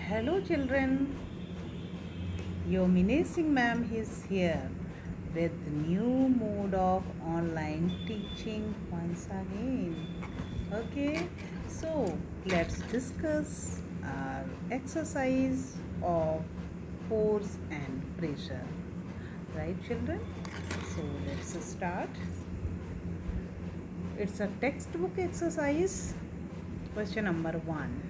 Hello children, your Mini Singh ma'am is here with new mode of online teaching once again. Okay, so let's discuss our exercise of force and pressure. Right children? So let's start. It's a textbook exercise. Question number 1.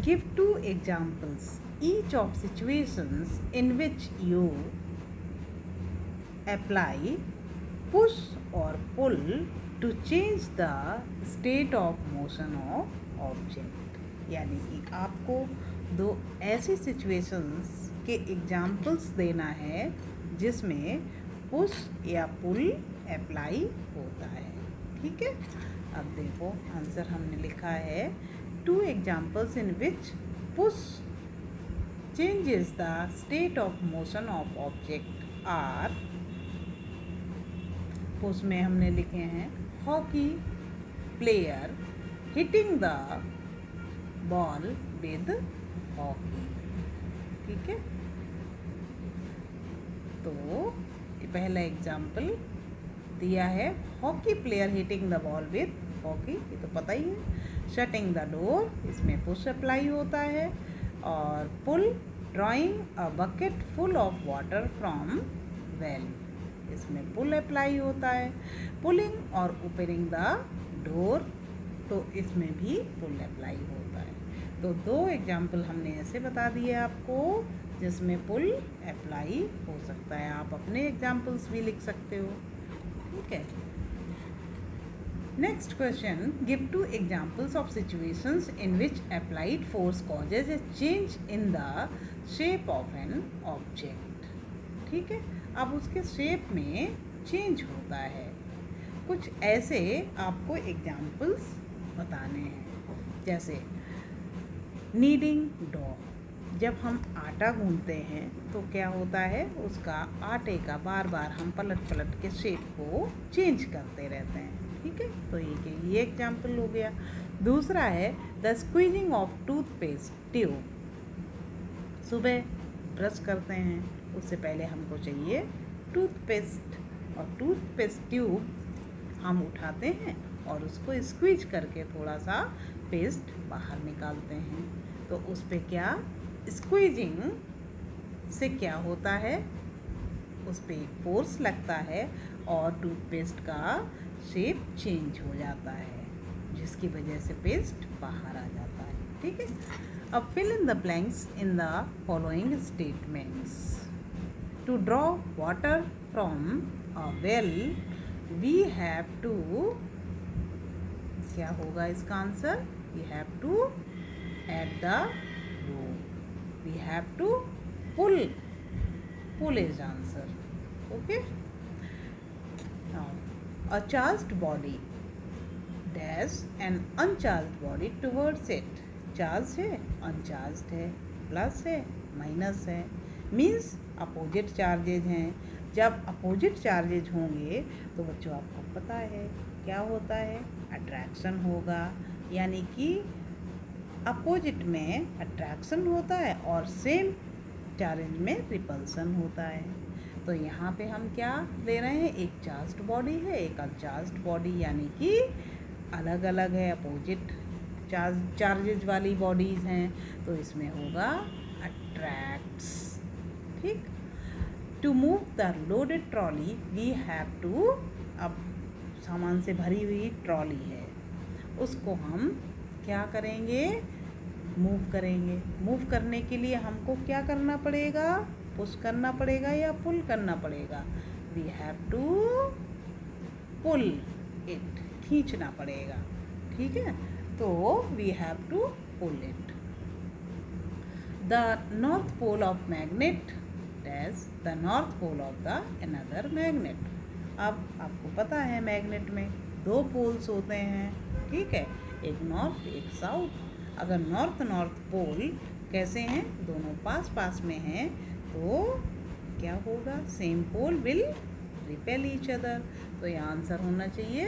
Give 2 examples, each of situations in which you apply push or pull to change the state of motion of object. यानी कि आपको 2 ऐसी situations के examples देना है जिसमें push या पुल apply होता है. ठीक है, अब देखो आंसर हमने लिखा है 2 examples in which push changes the state of motion of object are. Push में हमने लिखे हैं hockey player hitting the ball with hockey. ठीक है, तो पहला एग्जाम्पल दिया है hockey player hitting the ball with hockey, ये तो पता ही है. शटिंग द डोर, इसमें पुश अप्लाई होता है. और pull drawing a bucket full of water from well, इसमें पुल अप्लाई होता है. पुलिंग और ओपनिंग द डोर, तो इसमें भी पुल अप्लाई होता है. तो 2 एग्जाम्पल हमने ऐसे बता दिए आपको जिसमें पुल अप्लाई हो सकता है. आप अपने एग्जाम्पल्स भी लिख सकते हो. ठीक है. Next question, give 2 examples of situations in which applied force causes a change in the shape of an object. ठीक है, अब उसके शेप में चेंज होता है. कुछ ऐसे आपको एग्जाम्पल्स बताने हैं. जैसे नीडिंग डो, जब हम आटा गूंथते हैं तो क्या होता है, उसका आटे का बार बार हम पलट पलट के शेप को चेंज करते रहते हैं. ठीक है, तो ये एग्जाम्पल हो गया. दूसरा है the squeezing of toothpaste tube. सुबह ब्रश करते हैं, उससे पहले हमको चाहिए टूथपेस्ट, और टूथपेस्ट ट्यूब हम उठाते हैं और उसको स्क्वीज करके थोड़ा सा पेस्ट बाहर निकालते हैं. तो उस पर क्या स्क्वीजिंग से क्या होता है, उस पर फोर्स लगता है और टूथपेस्ट का शेप चेंज हो जाता है, जिसकी वजह से पेस्ट बाहर आ जाता है. ठीक है, अब fill in the blanks in the following statements. To draw water from a well we have to, क्या होगा इसका answer, we have to at the rope, we have to pull is answer. Okay, now a charged body dash an uncharged body towards it. Charge है, अनचार्ज है, plus है, minus है, means opposite charges हैं. जब opposite charges होंगे तो बच्चों आपको पता है क्या होता है, अट्रैक्शन होगा. यानी कि अपोजिट में अट्रैक्शन होता है और सेम चार्ज में रिपल्सन होता है. तो यहाँ पे हम क्या ले रहे हैं, एक चार्ज्ड बॉडी है, एक अनचार्ज्ड बॉडी, यानी कि अलग अलग है, अपोजिट चार्जेज वाली बॉडीज़ हैं. तो इसमें होगा अट्रैक्ट्स. ठीक, to move the loaded trolley we have to, अब सामान से भरी हुई ट्रॉली है, उसको हम क्या करेंगे, मूव करेंगे. मूव करने के लिए हमको क्या करना पड़ेगा, पुश करना पड़ेगा या पुल करना पड़ेगा, we have to pull it, खींचना पड़ेगा. ठीक है, तो we have to pull it. The north pole of magnet dash the north pole of the another magnet. अब आपको पता है मैग्नेट में 2 पोल्स होते हैं. ठीक है, एक नॉर्थ एक साउथ. अगर नॉर्थ पोल कैसे हैं, दोनों पास पास में हैं, तो क्या होगा, same pole will repel each other. तो यहाँ आंसर होना चाहिए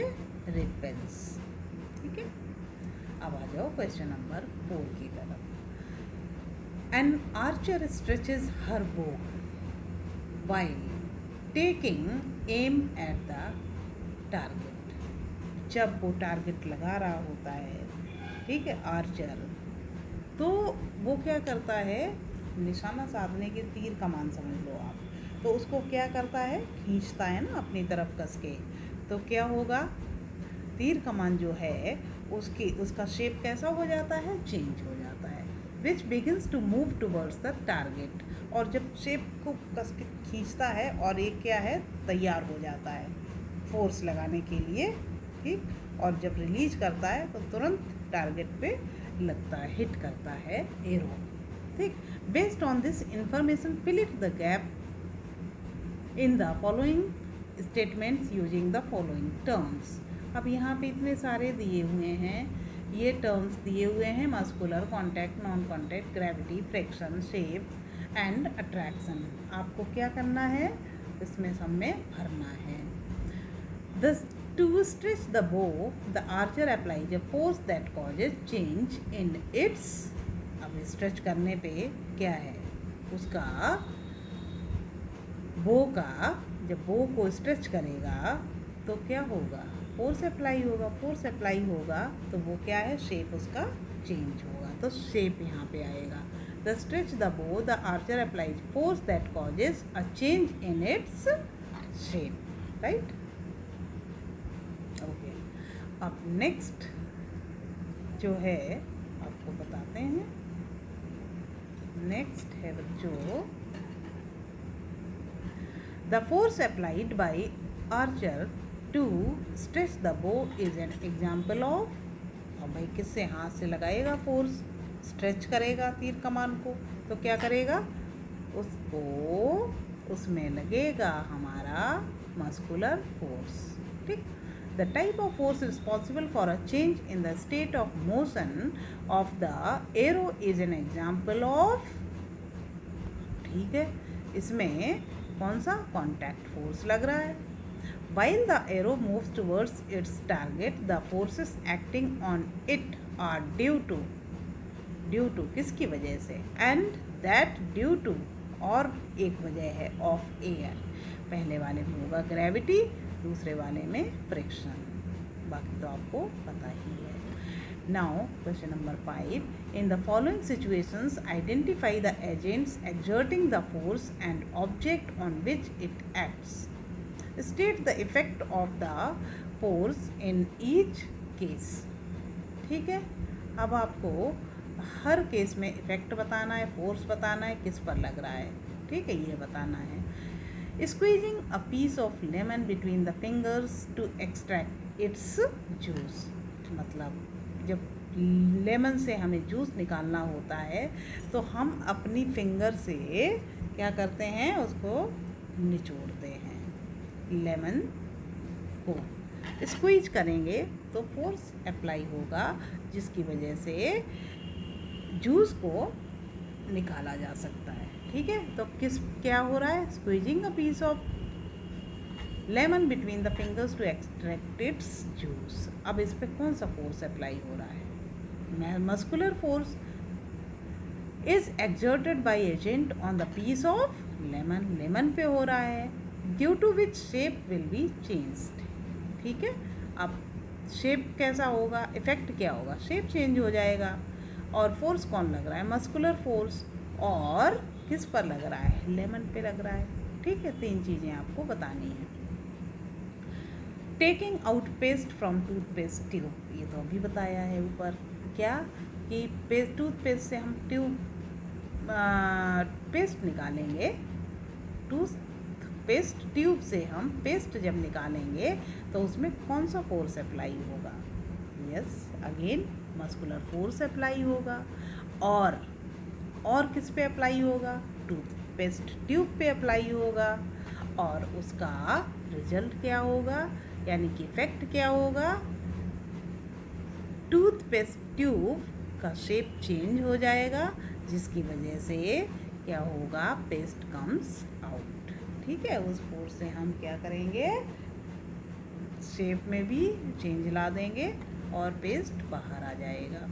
रिपेल्स. ठीक है, अब आ जाओ क्वेश्चन नंबर 4 की तरफ. An archer stretches her bow while taking aim at the target. जब वो टारगेट लगा रहा होता है, ठीक है, आर्चर, तो वो क्या करता है, निशाना साधने की तीर कमान समझ लो आप, तो उसको क्या करता है, खींचता है ना अपनी तरफ कस के, तो क्या होगा, तीर कमान जो है उसका शेप कैसा हो जाता है, चेंज हो जाता है, which begins to move towards the target. और जब शेप को कस के खींचता है और एक क्या है, तैयार हो जाता है फोर्स लगाने के लिए, ठीक, और जब रिलीज करता है तो तुरंत टारगेट पे लगता है, हिट करता है एरो, ठीक। Based on this information fill it the gap in the following statements using the following terms. अब यहाँ पे इतने सारे दिए हुए हैं, ये टर्म्स दिए हुए हैं, muscular, contact, non contact, gravity, friction, shape and attraction. आपको क्या करना है, इसमें सब में भरना है। To stretch the bow, the archer applies a force that causes change in its, अब स्ट्रेच करने पे क्या है, उसका बो का, जब बो को स्ट्रेच करेगा तो क्या होगा, फोर्स अप्लाई होगा, फोर्स अप्लाई होगा तो वो क्या है, शेप उसका चेंज होगा, तो शेप यहाँ पे आएगा। The stretch the bow the archer applies force that causes a change in its shape, right. Okay, अब नेक्स्ट जो है आपको बताते हैं, नेक्स्ट है बच्चों, the force applied by archer to stretch the bow is an example of. और भाई किससे, हाथ से लगाएगा फोर्स, स्ट्रेच करेगा तीर कमान को, तो क्या करेगा, उसको उसमें लगेगा हमारा मस्कुलर फोर्स, ठीक। The type of force responsible for a change in the state of motion of the arrow is an example of, ठीक है, इसमें कौन सा, कॉन्टैक्ट फोर्स लग रहा है। While the arrow moves towards its target, the forces acting on it are due to किसकी वजह से, and that due to, और एक वजह है of air, पहले वाले में होगा ग्रेविटी, दूसरे वाले में फ्रिक्शन, बाकी तो आपको पता ही है। Now question number 5, in the following situations identify the agents exerting the force and object on which it acts, state the effect of the force in each case, ठीक है। अब आपको हर केस में इफेक्ट बताना है, फोर्स बताना है, किस पर लग रहा है, ठीक है, ये बताना है। Squeezing a piece of lemon between the fingers to extract its juice, मतलब जब लेमन से हमें जूस निकालना होता है तो हम अपनी फिंगर से क्या करते हैं, उसको निचोड़ते हैं, लेमन को स्क्वीज करेंगे तो फोर्स अप्लाई होगा, जिसकी वजह से जूस को निकाला जा सकता है, ठीक है। तो क्या हो रहा है, squeezing a piece of lemon between the fingers to extract its juice. अब इस पे कौन सा फोर्स अप्लाई हो रहा है, muscular force is exerted by agent on the piece of lemon, lemon पे हो रहा है, due to which shape will be changed, ठीक है। अब शेप कैसा होगा, इफेक्ट क्या होगा, शेप चेंज हो जाएगा। और फोर्स कौन लग रहा है, मस्कुलर फोर्स, और किस पर लग रहा है, लेमन पे लग रहा है, ठीक है। 3 चीज़ें आपको बतानी है। Taking out paste from toothpaste tube, ये तो अभी बताया है ऊपर, क्या कि टूथपेस्ट से हम पेस्ट निकालेंगे, टूथपेस्ट ट्यूब से हम पेस्ट जब निकालेंगे तो उसमें कौन सा फोर्स अप्लाई होगा, yes, again muscular force apply होगा। और किस पे अप्लाई होगा, टूथपेस्ट ट्यूब पे अप्लाई होगा, और उसका रिजल्ट क्या होगा, यानी कि इफेक्ट क्या होगा, टूथपेस्ट ट्यूब का शेप चेंज हो जाएगा, जिसकी वजह से क्या होगा, पेस्ट कम्स आउट, ठीक है। उस फोर्स से हम क्या करेंगे, शेप में भी चेंज ला देंगे और पेस्ट बाहर आ जाएगा।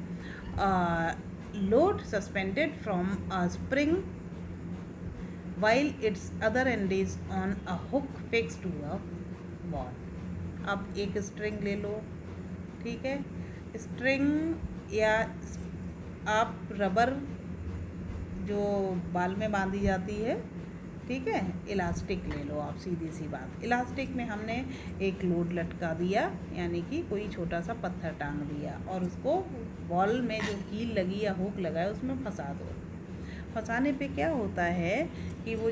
load suspended from a spring while its other end is on a hook fixed to a wall. अब एक स्ट्रिंग ले लो, ठीक है, स्ट्रिंग या आप रबर जो बाल में बांधी जाती है, ठीक है, इलास्टिक ले लो आप, सीधी सी बात। इलास्टिक में हमने एक लोड लटका दिया, यानी कि कोई छोटा सा पत्थर टांग दिया और उसको वॉल में जो कील लगी या हुक लगा है उसमें फंसा दो। फंसाने पे क्या होता है कि वो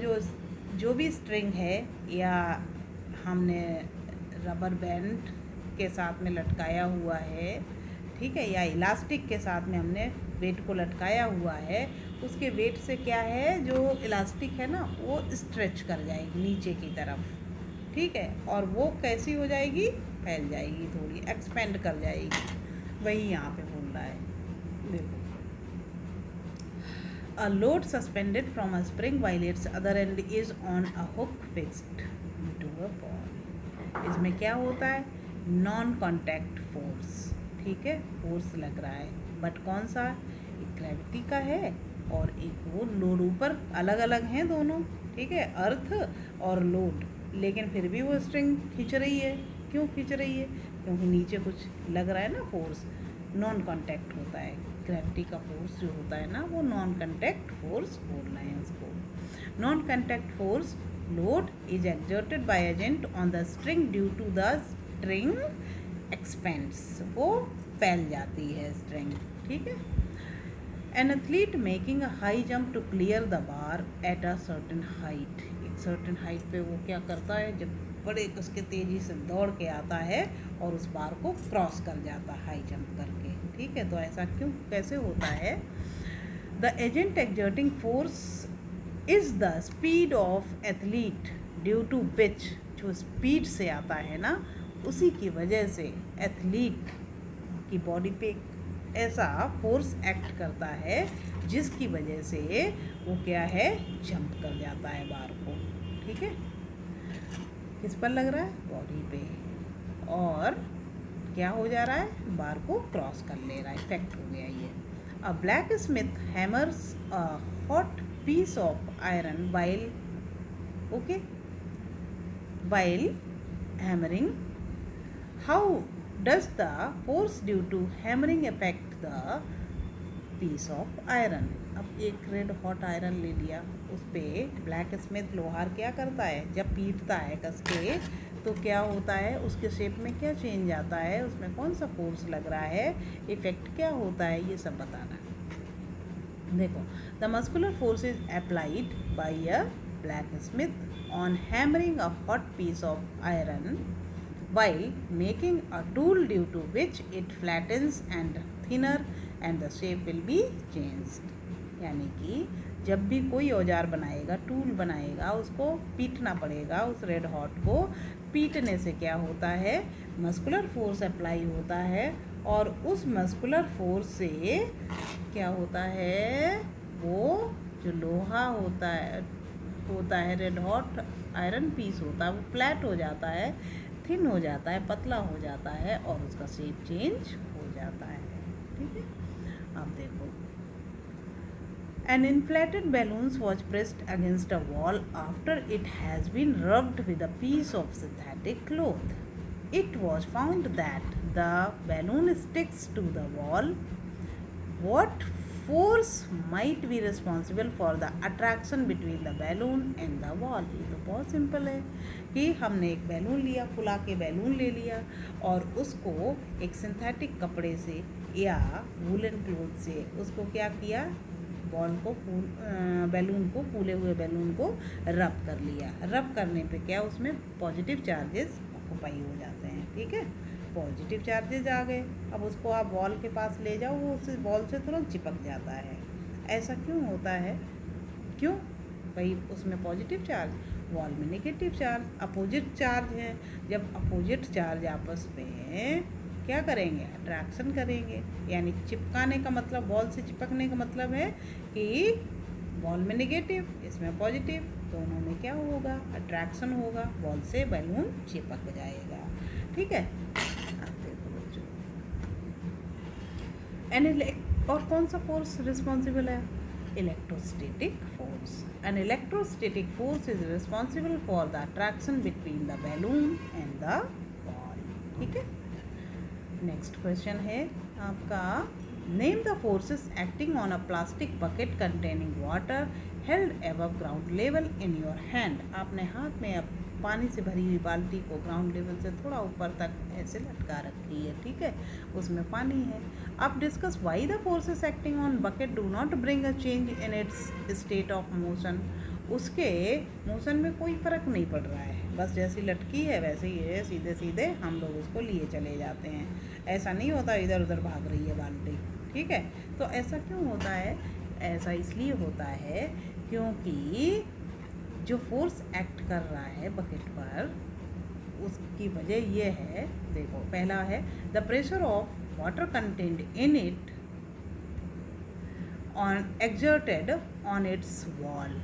जो भी स्ट्रिंग है या हमने रबर बैंड के साथ में लटकाया हुआ है, ठीक है, या इलास्टिक के साथ में हमने वेट को लटकाया हुआ है, उसके वेट से क्या है, जो इलास्टिक है ना वो स्ट्रेच कर जाएगी नीचे की तरफ, ठीक है, और वो कैसी हो जाएगी, फैल जाएगी, थोड़ी एक्सपेंड कर जाएगी। वही यहाँ पे बोल रहा है, देखो, a load suspended from a spring while its other end is on a hook fixed to a ball. इसमें क्या होता है, नॉन कॉन्टैक्ट फोर्स, ठीक है, फोर्स लग रहा है, बट कौन सा, एक ग्रेविटी का है और एक वो लोड, ऊपर अलग अलग हैं दोनों, ठीक है, अर्थ और लोड, लेकिन फिर भी वो स्ट्रिंग खींच रही है। क्यों खींच रही है, क्योंकि नीचे कुछ लग रहा है ना, फोर्स, नॉन कॉन्टैक्ट होता है, ग्रेविटी का फोर्स जो होता है ना वो नॉन कॉन्टैक्ट फोर्स बोल रहे हैं उसको। Non contact force load is exerted by agent on the string due to the string expands, वो फैल जाती है स्ट्रिंग, ठीक है। An athlete making a high jump to clear the bar at a certain height, एक certain height पे वो क्या करता है, जब बड़े उसके तेज़ी से दौड़ के आता है और उस बार को क्रॉस कर जाता है हाई जंप करके, ठीक है। तो ऐसा क्यों, कैसे होता है, the agent exerting force is the speed of athlete due to which, जो स्पीड से आता है ना उसी की वजह से एथलीट की बॉडी पे ऐसा फोर्स एक्ट करता है जिसकी वजह से वो क्या है, जंप कर जाता है बार को, ठीक है। किस पर लग रहा है, बॉडी पे, और क्या हो जा रहा है, बार को क्रॉस कर ले रहा है, इफेक्ट हो गया ये। A blacksmith hammers a hot piece of iron while, okay, while hammering, how does the force due to hammering affect the piece of iron. अब एक रेड हॉट आयरन ले लिया, उस पर ब्लैक स्मिथ लोहार क्या करता है, जब पीटता है कस के तो क्या होता है, उसके शेप में क्या चेंज आता है, उसमें कौन सा फोर्स लग रहा है, इफेक्ट क्या होता है, ये सब बताना है। देखो, the muscular force is applied by a blacksmith on hammering a hot piece of iron while making a tool due to which it flattens and thinner and the shape will be changed। यानी कि जब भी कोई औजार बनाएगा, tool बनाएगा, उसको पीटना पड़ेगा, उस रेड हॉट को पीटने से क्या होता है, मस्कुलर फोर्स अप्लाई होता है, और उस मस्कुलर फोर्स से क्या होता है, वो जो लोहा होता है रेड हॉट आयरन पीस होता है, वो फ्लैट हो जाता है, थिन हो जाता है, पतला हो जाता है और उसका शेप चेंज हो जाता है, ठीक है। अब देखो, an inflated balloons was pressed against a wall after it has been rubbed with a piece of synthetic cloth. It was found that the balloon sticks to the wall. What force might be responsible for the attraction between the balloon and the wall। ये तो बहुत simple है कि हमने एक balloon लिया, फुला के बैलून ले लिया और उसको एक सिंथेटिक कपड़े से या वूलन क्लोथ से उसको क्या किया, बैलून को, फूले हुए बैलून को रब कर लिया। रब करने पे क्या, उसमें पॉजिटिव चार्जेस ऑक्यूपाई हो जाते हैं, ठीक है, पॉजिटिव चार्जेस आ गए। अब उसको आप वॉल के पास ले जाओ, वो उस वॉल से तुरंत चिपक जाता है। ऐसा क्यों होता है, क्यों भाई, उसमें पॉजिटिव चार्ज, वॉल में नेगेटिव चार्ज, अपोजिट चार्ज है। जब अपोजिट चार्ज आपस में क्या करेंगे, अट्रैक्शन करेंगे, यानी चिपकाने का मतलब, वॉल से चिपकने का मतलब है कि वॉल में नेगेटिव, इसमें पॉजिटिव, दोनों में क्या होगा, अट्रैक्शन होगा, वॉल से बैलून चिपक जाएगा, ठीक है। An और कौन सा फोर्स रिस्पॉन्सिबल है? Electrostatic force. An electrostatic force is responsible for the attraction between the balloon and the ball. ठीक है. नेक्स्ट क्वेश्चन है आपका, name the forces acting on a plastic bucket containing water held above ground level in your hand. आपने हाथ में अब पानी से भरी हुई बाल्टी को ग्राउंड लेवल से थोड़ा ऊपर तक ऐसे लटका रखी है. ठीक है, उसमें पानी है. अब discuss why the forces acting on bucket do not bring a change in it's state of motion. उसके मोशन में कोई फ़र्क नहीं पड़ रहा है, बस जैसी लटकी है वैसे ही है, सीधे सीधे हम लोग उसको लिए चले जाते हैं. ऐसा नहीं होता इधर उधर भाग रही है बाल्टी. ठीक है, तो ऐसा क्यों होता है? ऐसा इसलिए होता है क्योंकि जो फोर्स एक्ट कर रहा है बकेट पर, उसकी वजह ये है. देखो, पहला है the pressure of water content in it on exerted on it's wall.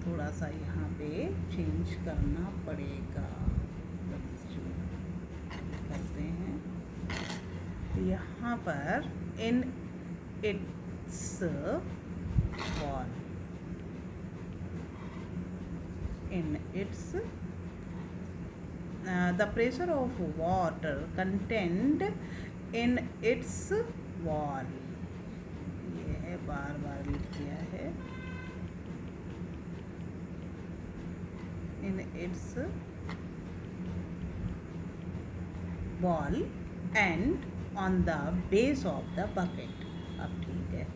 थोड़ा सा यहाँ पे चेंज करना पड़ेगा, करते हैं. तो यहाँ पर in its wall, in its the pressure of water contained in its wall. ये है, बार बार लिख दिया है. in its wall and on the base of the bucket. अब ठीक है,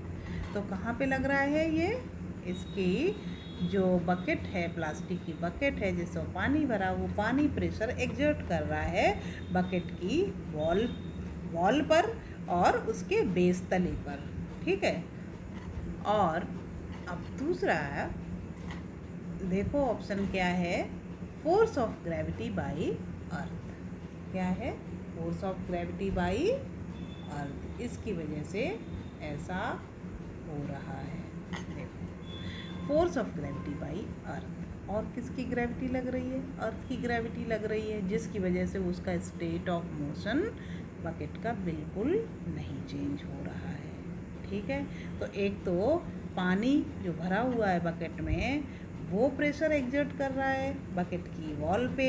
तो कहाँ पे लग रहा है ये? इसकी जो बकेट है, प्लास्टिक की बकेट है जिसमें पानी भरा, वो पानी प्रेशर एग्जर्ट कर रहा है बकेट की वॉल पर और उसके बेस तले पर. ठीक है. और अब दूसरा देखो ऑप्शन क्या है, फोर्स ऑफ ग्रेविटी बाई अर्थ. क्या है? फोर्स ऑफ ग्रेविटी बाई अर्थ. इसकी वजह से ऐसा हो रहा है. देखो, फोर्स ऑफ ग्रेविटी बाई अर्थ. और किसकी ग्रेविटी लग रही है? अर्थ की ग्रेविटी लग रही है, जिसकी वजह से उसका स्टेट ऑफ मोशन बकेट का बिल्कुल नहीं चेंज हो रहा है. ठीक है. तो एक तो पानी जो भरा हुआ है बकेट में, वो प्रेशर एग्जर्ट कर रहा है बकेट की वॉल पे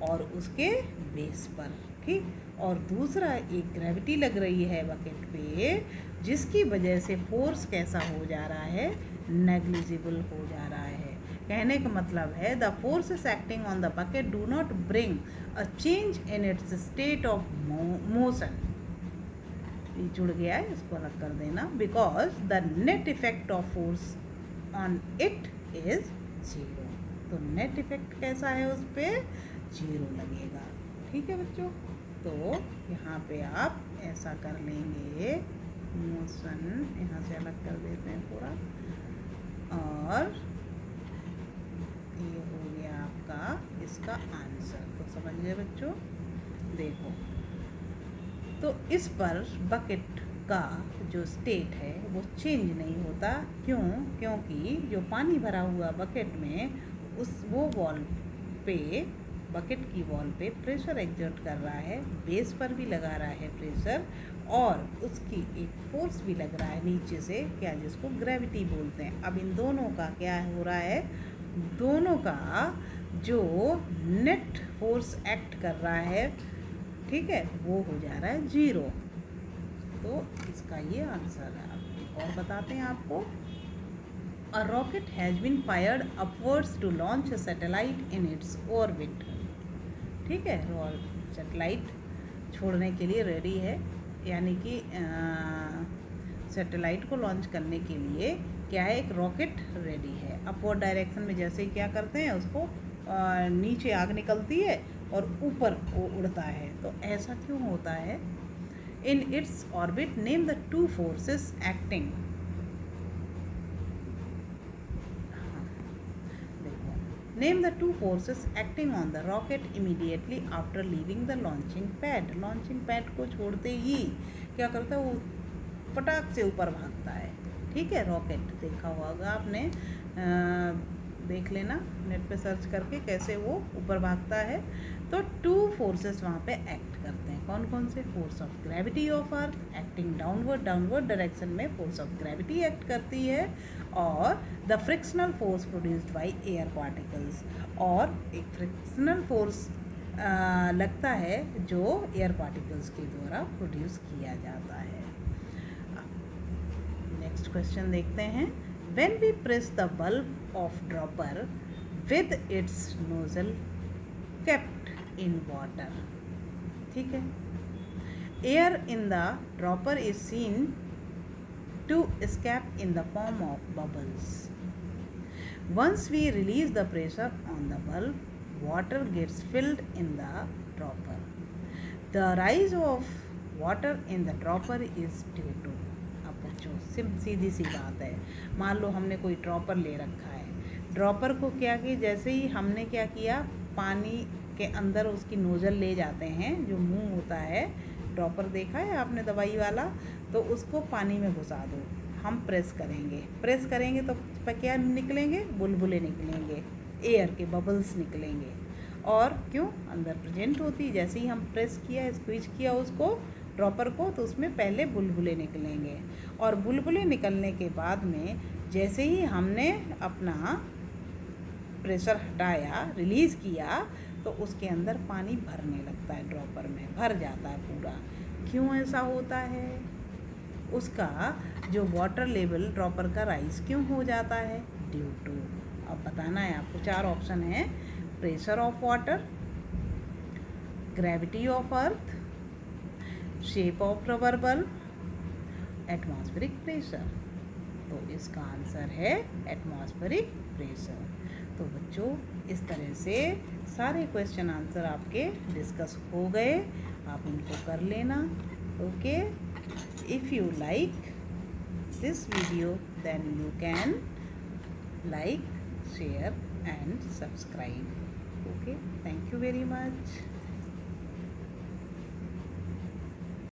और उसके बेस पर. ठीक. और दूसरा, एक ग्रेविटी लग रही है बकेट पे, जिसकी वजह से फोर्स कैसा हो जा रहा है? नेग्लिजिबल हो जा रहा है. कहने का मतलब है the forces acting on the bucket do not bring a change in it's state of motion. ये जुड़ गया है, इसको अलग कर देना. Because the net effect of force on it is zero. तो नेट इफेक्ट कैसा है? उस पर जीरो लगेगा. ठीक है बच्चों. तो यहाँ पे आप ऐसा कर लेंगे, मोशन यहाँ से अलग कर देते हैं पूरा, और ये हो गया आपका इसका आंसर. तो समझ गए बच्चों. देखो, तो इस पर बकेट का जो स्टेट है वो चेंज नहीं होता. क्यों? क्योंकि जो पानी भरा हुआ बकेट में, वो वॉल पे, बकेट की वॉल पे प्रेशर एग्जर्ट कर रहा है, बेस पर भी लगा रहा है प्रेशर, और उसकी एक फोर्स भी लग रहा है नीचे से, क्या, जिसको ग्रेविटी बोलते हैं. अब इन दोनों का क्या हो रहा है? दोनों का जो नेट फोर्स एक्ट कर रहा है, ठीक है, वो हो जा रहा है जीरो. तो इसका ये आंसर है. आप एक और बताते हैं आपको. A rocket has been fired upwards to launch a satellite in its orbit. ठीक है, सैटेलाइट छोड़ने के लिए रेडी है, यानी कि सैटेलाइट को लॉन्च करने के लिए क्या है, एक रॉकेट रेडी है. अपवर्ड डायरेक्शन में जैसे ही क्या करते हैं, उसको नीचे आग निकलती है और ऊपर वो उड़ता है. तो ऐसा क्यों होता है? इन its orbit name the two forces acting. Name the two forces acting on the rocket immediately after leaving the launching pad. Launching pad को छोड़ते ही क्या करता है? वो फटाक से ऊपर भागता है. ठीक है. रॉकेट देखा होगा आपने, देख लेना नेट पे सर्च करके कैसे वो ऊपर भागता है। तो 2 फोर्सेस वहाँ पे एक्ट करते हैं। कौन कौन से? Force of gravity of earth acting downward direction में फोर्स ऑफ ग्रेविटी एक्ट करती है, और the frictional force produced by air particles, और एक फ्रिक्शनल फोर्स लगता है जो एयर पार्टिकल्स के द्वारा प्रोड्यूस किया जाता है। नेक्स्ट क्वेश्चन देखते हैं। When we press the bulb of dropper with its nozzle kept in water, ठीक है, air in the dropper is seen to escape in the form of bubbles. Once we release the pressure on the bulb, water gets filled in the dropper. The rise of water in the dropper is due to, अब बच्चों सीधी सी बात है, मान लो हमने कोई dropper ले रखा है, ड्रॉपर को क्या कि जैसे ही हमने क्या किया, पानी के अंदर उसकी नोज़ल ले जाते हैं, जो मुंह होता है, ड्रॉपर देखा है आपने दवाई वाला, तो उसको पानी में घुसा दो, हम प्रेस करेंगे तो क्या निकलेंगे? बुलबुले निकलेंगे, एयर के बबल्स निकलेंगे। और क्यों? अंदर प्रेजेंट होती, जैसे ही हम प्रेस किया, स्क्वीज किया उसको, ड्रॉपर को, तो उसमें पहले बुलबुले निकलेंगे, और बुलबुले निकलने के बाद में जैसे ही हमने अपना प्रेशर हटाया, रिलीज़ किया, तो उसके अंदर पानी भरने लगता है, ड्रॉपर में भर जाता है पूरा। क्यों ऐसा होता है? उसका जो वाटर लेवल ड्रॉपर का राइज क्यों हो जाता है? ड्यू टू, अब बताना है आपको। 4 ऑप्शन है: pressure of water, gravity of earth, shape of rubber bulb, atmospheric pressure. तो इसका आंसर है एटमॉस्फेरिक प्रेशर। तो बच्चों, इस तरह से सारे क्वेश्चन आंसर आपके डिस्कस हो गए, आप इनको कर लेना। Okay, if you like this video then you can like, share and subscribe. Okay, thank you very much.